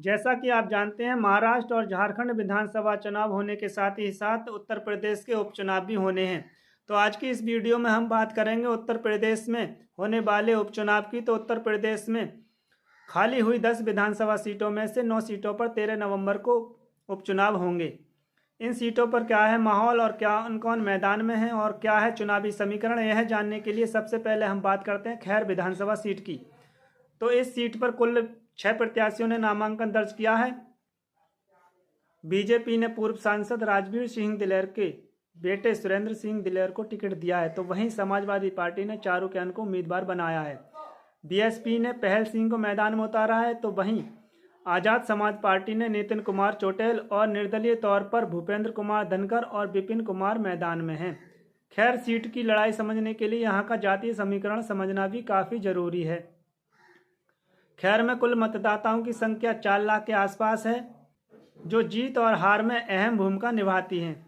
जैसा कि आप जानते हैं, महाराष्ट्र और झारखंड विधानसभा चुनाव होने के साथ ही साथ उत्तर प्रदेश के उपचुनाव भी होने हैं। तो आज की इस वीडियो में हम बात करेंगे उत्तर प्रदेश में होने वाले उपचुनाव की। तो उत्तर प्रदेश में खाली हुई 10 विधानसभा सीटों में से 9 सीटों पर 13 नवंबर को उपचुनाव होंगे। इन सीटों पर क्या है माहौल और क्या कौन मैदान में है और क्या है चुनावी समीकरण, यह जानने के लिए सबसे पहले हम बात करते हैं खैर विधानसभा सीट की। तो इस सीट पर कुल 6 प्रत्याशियों ने नामांकन दर्ज किया है। बीजेपी ने पूर्व सांसद राजवीर सिंह दिलेर के बेटे सुरेंद्र सिंह दिलेर को टिकट दिया है, तो वहीं समाजवादी पार्टी ने चारू कैन को उम्मीदवार बनाया है। बीएसपी ने पहल सिंह को मैदान में उतारा है, तो वहीं आजाद समाज पार्टी ने नितिन कुमार चोटेल और निर्दलीय तौर पर भूपेंद्र कुमार धनकर और विपिन कुमार मैदान में हैं। खैर सीट की लड़ाई समझने के लिए यहाँ का जातीय समीकरण समझना भी काफ़ी जरूरी है। खैर में कुल मतदाताओं की संख्या 4 लाख के आसपास है, जो जीत और हार में अहम भूमिका निभाती हैं।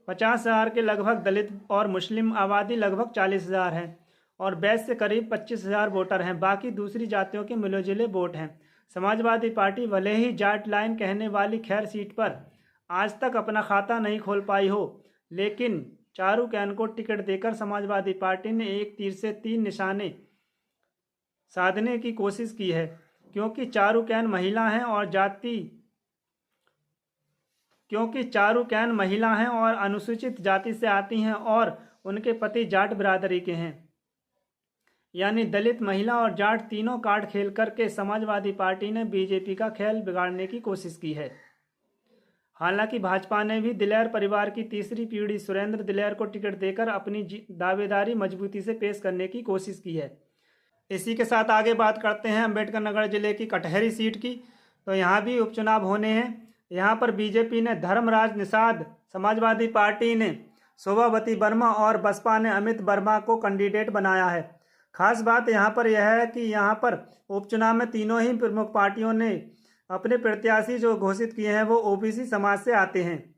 50,000 के लगभग दलित और मुस्लिम आबादी लगभग 40,000 है और वैश्य से करीब 25,000 वोटर हैं। बाकी दूसरी जातियों के मिले-जुले वोट हैं। समाजवादी पार्टी भले ही जाट लाइन कहने वाली खैर सीट पर आज तक अपना खाता नहीं खोल पाई हो, लेकिन चारू कैन को टिकट देकर समाजवादी पार्टी ने एक तीर से 3 निशाने साधने की कोशिश की है, क्योंकि चारू कैन महिला हैं और अनुसूचित जाति से आती हैं और उनके पति जाट बिरादरी के हैं। यानी दलित, महिला और जाट तीनों कार्ड खेल करके समाजवादी पार्टी ने बीजेपी का खेल बिगाड़ने की कोशिश की है। हालांकि भाजपा ने भी दिलेर परिवार की तीसरी पीढ़ी सुरेंद्र दिलेर को टिकट देकर अपनी दावेदारी मजबूती से पेश करने की कोशिश की है। इसी के साथ आगे बात करते हैं अम्बेडकर नगर जिले की कटहरी सीट की। तो यहाँ भी उपचुनाव होने हैं। यहाँ पर बीजेपी ने धर्मराज निषाद, समाजवादी पार्टी ने शोभावती वर्मा और बसपा ने अमित वर्मा को कैंडिडेट बनाया है। खास बात यहाँ पर यह है कि यहाँ पर उपचुनाव में तीनों ही प्रमुख पार्टियों ने अपने प्रत्याशी जो घोषित किए हैं वो ओबीसी समाज से आते हैं।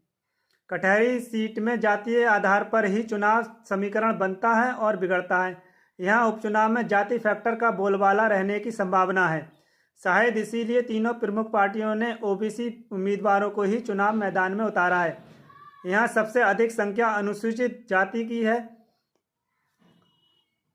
कटहरी सीट में जातीय आधार पर ही चुनाव समीकरण बनता है और बिगड़ता है। यहाँ उपचुनाव में जाति फैक्टर का बोलबाला रहने की संभावना है। शायद इसीलिए तीनों प्रमुख पार्टियों ने ओबीसी उम्मीदवारों को ही चुनाव मैदान में उतारा है। यहाँ सबसे अधिक संख्या अनुसूचित जाति की है,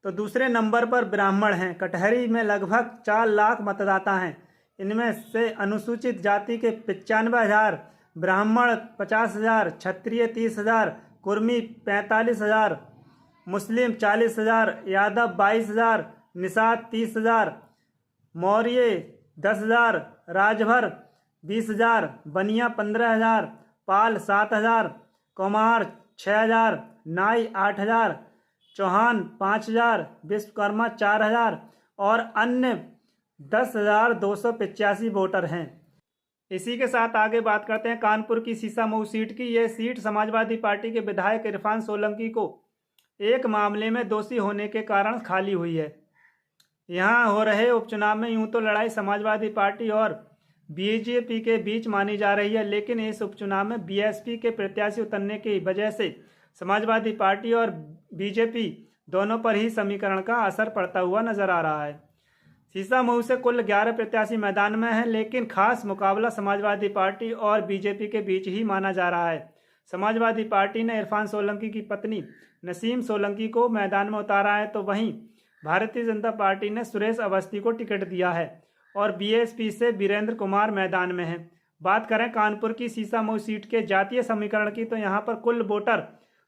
तो दूसरे नंबर पर ब्राह्मण हैं। कटहरी में लगभग 4 लाख मतदाता हैं। इनमें से अनुसूचित जाति के 95,000, ब्राह्मण 50,000, क्षत्रिय 30,000, कुर्मी 45,000, मुस्लिम 40,000, यादव 22,000, निषाद 30,000, मौर्य 10,000, राजभर 20,000, बनिया 15,000, पाल 7,000, कुमार 6,000, नाई 8,000, चौहान 5,000, विश्वकर्मा 4,000 और अन्य 10,285 वोटर हैं। इसी के साथ आगे बात करते हैं कानपुर की सीसामऊ सीट की। यह सीट समाजवादी पार्टी के विधायक इरफान सोलंकी को एक मामले में दोषी होने के कारण खाली हुई है। यहाँ हो रहे उपचुनाव में यूं तो लड़ाई समाजवादी पार्टी और बीजेपी के बीच मानी जा रही है, लेकिन इस उपचुनाव में बीएसपी के प्रत्याशी उतरने की वजह से समाजवादी पार्टी और बीजेपी दोनों पर ही समीकरण का असर पड़ता हुआ नजर आ रहा है। सीसामऊ से कुल 11 प्रत्याशी मैदान में हैं, लेकिन खास मुकाबला समाजवादी पार्टी और बीजेपी के बीच ही माना जा रहा है। समाजवादी पार्टी ने इरफान सोलंकी की पत्नी नसीम सोलंकी को मैदान में उतारा है, तो वहीं भारतीय जनता पार्टी ने सुरेश अवस्थी को टिकट दिया है और बीएसपी से वीरेंद्र कुमार मैदान में हैं। बात करें कानपुर की सीसामऊ सीट के जातीय समीकरण की, तो यहाँ पर कुल वोटर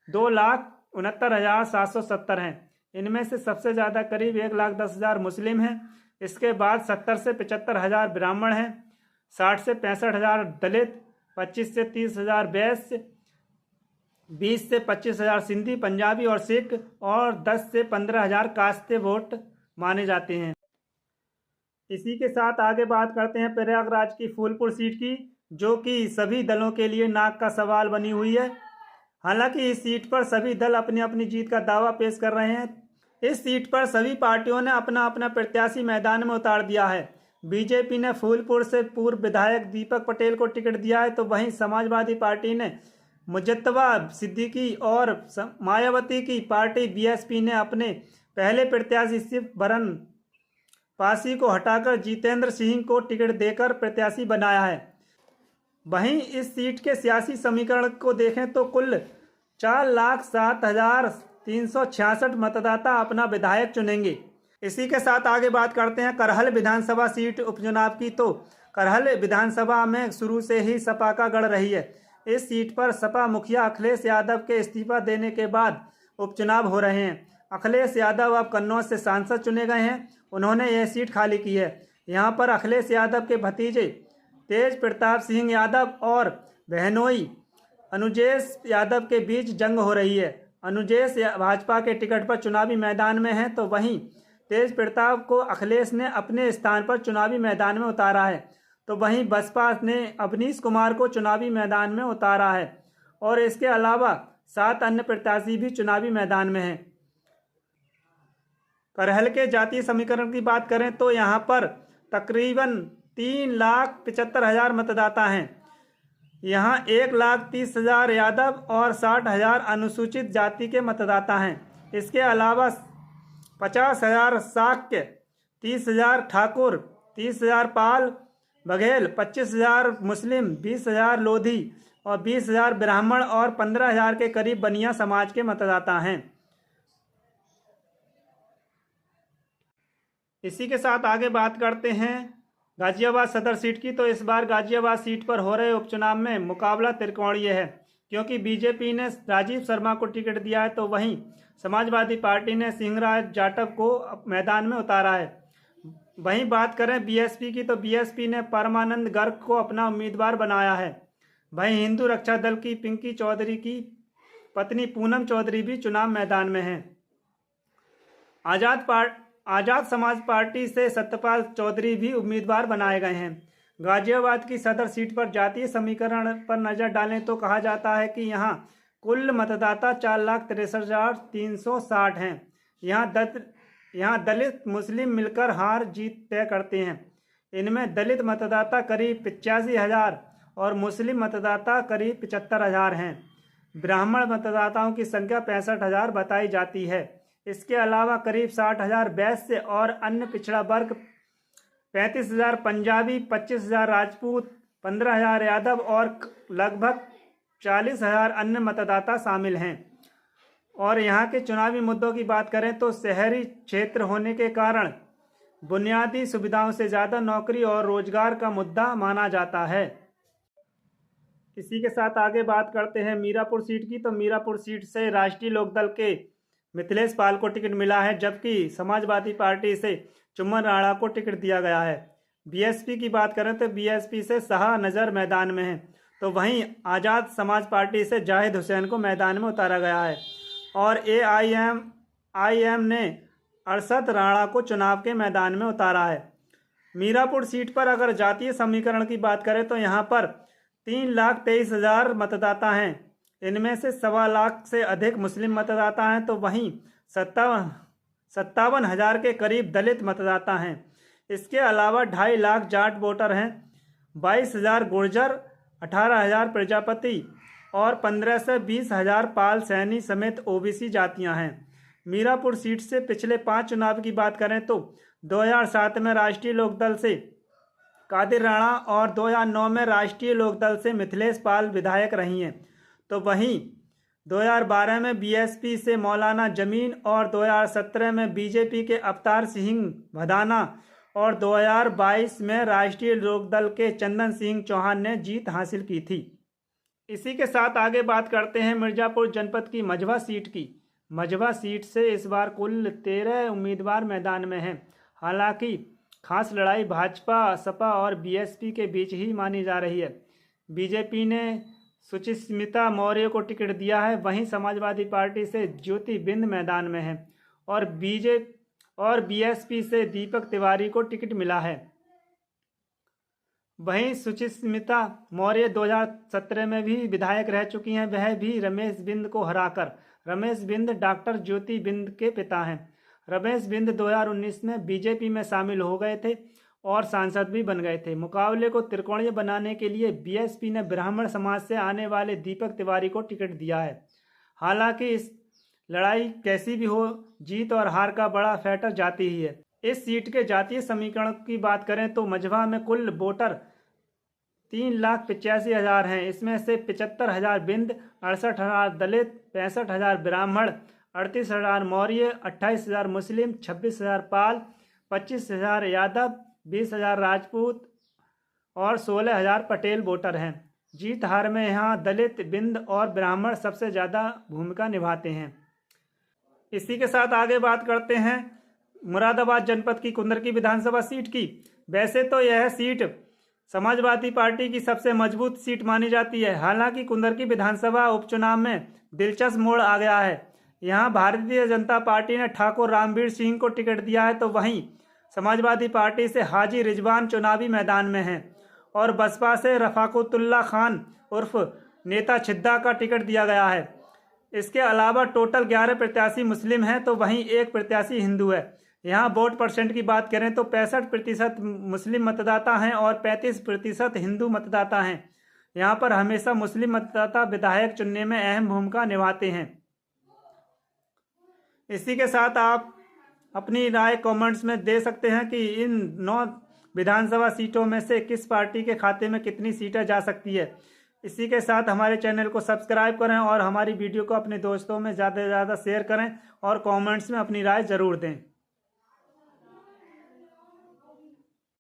2,69,770 हैं। इनमें से सबसे ज़्यादा करीब 1,10,000 मुस्लिम हैं। इसके बाद 70 से 75,000 ब्राह्मण हैं, 60 से 65,000 दलित, 25 से 30,000 वैश्य, 20 से 25,000 सिंधी, पंजाबी और सिख और 10 से 15,000 कास्ते वोट माने जाते हैं। इसी के साथ आगे बात करते हैं प्रयागराज की फूलपुर सीट की, जो कि सभी दलों के लिए नाक का सवाल बनी हुई है। हालांकि इस सीट पर सभी दल अपनी अपनी जीत का दावा पेश कर रहे हैं। इस सीट पर सभी पार्टियों ने अपना अपना प्रत्याशी मैदान में उतार दिया है। बीजेपी ने फूलपुर से पूर्व विधायक दीपक पटेल को टिकट दिया है, तो वहीं समाजवादी पार्टी ने मुजत्तबा सिद्दीकी और मायावती की पार्टी बीएसपी ने अपने पहले प्रत्याशी शिव बरन पासी को हटाकर जितेंद्र सिंह को टिकट देकर प्रत्याशी बनाया है। वहीं इस सीट के सियासी समीकरण को देखें तो कुल 4,07,366 मतदाता अपना विधायक चुनेंगे। इसी के साथ आगे बात करते हैं करहल विधानसभा सीट उपचुनाव की। तो करहल विधानसभा में शुरू से ही सपा का गढ़ रही है। इस सीट पर सपा मुखिया अखिलेश यादव के इस्तीफा देने के बाद उपचुनाव हो रहे हैं। अखिलेश यादव अब कन्नौज से सांसद चुने गए हैं। उन्होंने यह सीट खाली की है। यहाँ पर अखिलेश यादव के भतीजे तेज प्रताप सिंह यादव और बहनोई अनुजेश यादव के बीच जंग हो रही है। अनुजेश भाजपा के टिकट पर चुनावी मैदान में हैं, तो वहीं तेज प्रताप को अखिलेश ने अपने स्थान पर चुनावी मैदान में उतारा है। तो वहीं बसपा ने अवनीश कुमार को चुनावी मैदान में उतारा है और इसके अलावा 7 अन्य प्रत्याशी भी चुनावी मैदान में हैं। करहल के जातीय समीकरण की बात करें तो यहाँ पर तकरीबन 3,75,000 मतदाता हैं। यहाँ 1,30,000 यादव और 60,000 अनुसूचित जाति के मतदाता हैं। इसके अलावा 50,000 शाक्य, 30,000 ठाकुर, 30,000 पाल बघेल, 25,000 मुस्लिम, 20,000 लोधी और 20,000 ब्राह्मण और 15,000 के करीब बनिया समाज के मतदाता हैं। इसी के साथ आगे बात करते हैं गाजियाबाद सदर सीट की। तो इस बार गाजियाबाद सीट पर हो रहे उपचुनाव में मुकाबला त्रिकोणीय है, क्योंकि बीजेपी ने राजीव शर्मा को टिकट दिया है, तो वहीं समाजवादी पार्टी ने सिंहराज जाटव को मैदान में उतारा है। वहीं बात करें बीएसपी की, तो बीएसपी ने परमानंद गर्ग को अपना उम्मीदवार बनाया है। वहीं हिंदू रक्षा दल की पिंकी चौधरी की पत्नी पूनम चौधरी भी चुनाव मैदान में हैं। आज़ाद समाज पार्टी से सत्यपाल चौधरी भी उम्मीदवार बनाए गए हैं। गाजियाबाद की सदर सीट पर जातीय समीकरण पर नजर डालें तो कहा जाता है कि यहाँ कुल मतदाता 4,63,360 हैं। यहाँ दलित मुस्लिम मिलकर हार जीत तय करते हैं। इनमें दलित मतदाता करीब 85,000 और मुस्लिम मतदाता करीब 75,000 हैं। ब्राह्मण मतदाताओं की संख्या 65,000 बताई जाती है। इसके अलावा करीब 60,000 वैश्य और अन्य पिछड़ा वर्ग, 35,000 पंजाबी, 25,000 राजपूत, 15,000 यादव और लगभग 40,000 अन्य मतदाता शामिल हैं। और यहाँ के चुनावी मुद्दों की बात करें तो शहरी क्षेत्र होने के कारण बुनियादी सुविधाओं से ज़्यादा नौकरी और रोजगार का मुद्दा माना जाता है। इसी के साथ आगे बात करते हैं मीरापुर सीट की। तो मीरापुर सीट से राष्ट्रीय लोकदल के मिथिलेश पाल को टिकट मिला है, जबकि समाजवादी पार्टी से चुम्मन राणा को टिकट दिया गया है। बीएसपी की बात करें तो बीएसपी से शाह नजर मैदान में है, तो वहीं आज़ाद समाज पार्टी से जाहिद हुसैन को मैदान में उतारा गया है और AIM ने अरशद राणा को चुनाव के मैदान में उतारा है। मीरापुर सीट पर अगर जातीय समीकरण की बात करें तो यहाँ पर 3,23,000 मतदाता हैं। इनमें से 1.25 लाख से अधिक मुस्लिम मतदाता हैं, तो वहीं 57,000 के करीब दलित मतदाता हैं। इसके अलावा 2.5 लाख जाट वोटर हैं, 22,000 गुर्जर, 18,000 प्रजापति और 15 से 20,000 पाल सैनी समेत ओबीसी जातियां हैं। मीरापुर सीट से पिछले 5 चुनाव की बात करें तो 2007 में राष्ट्रीय लोकदल से कादिर राणा और 2009 में राष्ट्रीय लोकदल से मिथिलेश पाल विधायक रही हैं। तो वहीं 2012 में बीएसपी से मौलाना जमीन और 2017 में बीजेपी के अवतार सिंह भदाना और 2022 में राष्ट्रीय लोकदल के चंदन सिंह चौहान ने जीत हासिल की थी। इसी के साथ आगे बात करते हैं मिर्जापुर जनपद की मझवा सीट की। मझवा सीट से इस बार कुल 13 उम्मीदवार मैदान में हैं। हालांकि खास लड़ाई भाजपा, सपा और बीएसपी के बीच ही मानी जा रही है। बीजेपी ने सुचिस्मिता मौर्य को टिकट दिया है, वहीं समाजवादी पार्टी से ज्योति बिंद मैदान में है और बीएसपी से दीपक तिवारी को टिकट मिला है। वहीं सुचिस्मिता मौर्य 2017 में भी विधायक रह चुकी हैं, वह भी रमेश बिंद को हराकर। रमेश बिंद डॉक्टर ज्योति बिंद के पिता हैं। रमेश बिंद 2019 में बीजेपी में शामिल हो गए थे और सांसद भी बन गए थे। मुकाबले को त्रिकोणीय बनाने के लिए बीएसपी ने ब्राह्मण समाज से आने वाले दीपक तिवारी को टिकट दिया है। हालांकि इस लड़ाई कैसी भी हो, जीत और हार का बड़ा फैक्टर जाती ही है। इस सीट के जातीय समीकरण की बात करें तो मझवा में कुल वोटर 3,85,000 हैं। इसमें से 75,000 बिंद, 68,000 दलित, 65,000 ब्राह्मण, 38,000 मौर्य, 28,000 मुस्लिम, 26,000 पाल, 25,000 यादव, 20,000 राजपूत और 16,000 पटेल वोटर हैं। जीत हार में यहाँ दलित, बिंद और ब्राह्मण सबसे ज़्यादा भूमिका निभाते हैं। इसी के साथ आगे बात करते हैं मुरादाबाद जनपद की कुंदरकी विधानसभा सीट की। वैसे तो यह सीट समाजवादी पार्टी की सबसे मजबूत सीट मानी जाती है। हालांकि कुंदरकी विधानसभा उपचुनाव में दिलचस्प मोड़ आ गया है। यहाँ भारतीय जनता पार्टी ने ठाकुर रामवीर सिंह को टिकट दिया है, तो वहीं समाजवादी पार्टी से हाजी रिजवान चुनावी मैदान में हैं और बसपा से रफाकुतुल्ला खान उर्फ नेता छिद्दा का टिकट दिया गया है। इसके अलावा टोटल 11 प्रत्याशी मुस्लिम हैं, तो वहीं 1 प्रत्याशी हिंदू है। यहाँ वोट परसेंट की बात करें तो 65% मुस्लिम मतदाता हैं और 35% हिंदू मतदाता हैं। यहाँ पर हमेशा मुस्लिम मतदाता विधायक चुनने में अहम भूमिका निभाते हैं। इसी के साथ आप अपनी राय कमेंट्स में दे सकते हैं कि इन 9 विधानसभा सीटों में से किस पार्टी के खाते में कितनी सीटें जा सकती है। इसी के साथ हमारे चैनल को सब्सक्राइब करें और हमारी वीडियो को अपने दोस्तों में ज़्यादा से ज़्यादा शेयर करें और कमेंट्स में अपनी राय ज़रूर दें।